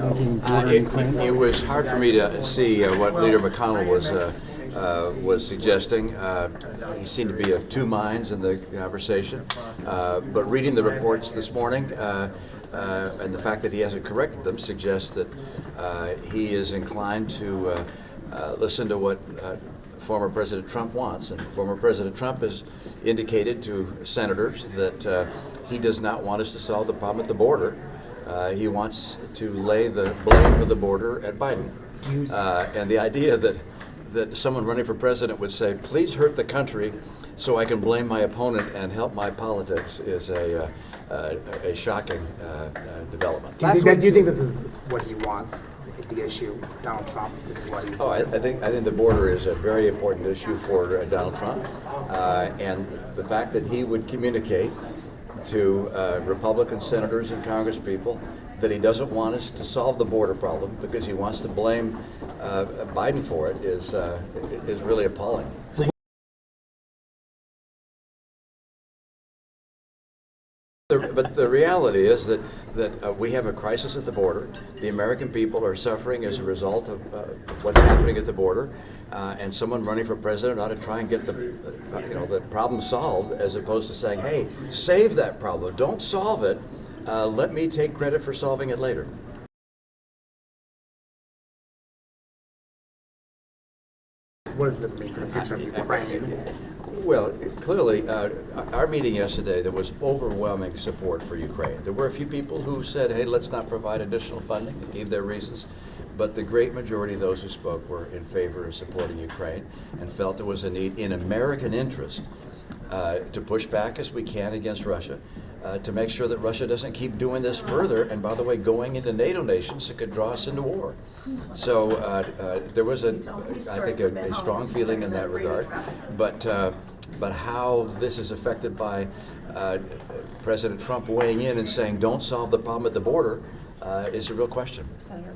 linking border and Ukraine? It was hard for me to see what Leader McConnell was suggesting. He seemed to be of two minds in the conversation. But reading the reports this morning and the fact that he hasn't corrected them suggests that he is inclined to listen to what former President Trump wants. And former President Trump has indicated to senators that he does not want us to solve the problem at the border. He wants to lay the blame for the border at Biden. And the idea that someone running for president would say, please hurt the country so I can blame my opponent and help my politics is a shocking development. Do you think this is what he wants? The issue, Donald Trump. This is what he's. I think the border is a very important issue for Donald Trump, and the fact that he would communicate to Republican senators and Congresspeople that he doesn't want us to solve the border problem because he wants to blame Biden for it is really appalling. But the reality is that we have a crisis at the border. The American people are suffering as a result of what's happening at the border, and someone running for president ought to try and get the problem solved, as opposed to saying, "Hey, save that problem. Don't solve it. Let me take credit for solving it later." What does it mean for the future of Ukraine? Well, clearly, our meeting yesterday, there was overwhelming support for Ukraine. There were a few people who said, hey, let's not provide additional funding. They gave their reasons. But the great majority of those who spoke were in favor of supporting Ukraine and felt there was a need in American interest to push back as we can against Russia, to make sure that Russia doesn't keep doing this further, and by the way, going into NATO nations that could draw us into war. So there was, I think, a strong feeling in that regard. But how this is affected by President Trump weighing in and saying, don't solve the problem at the border, is a real question. Senator.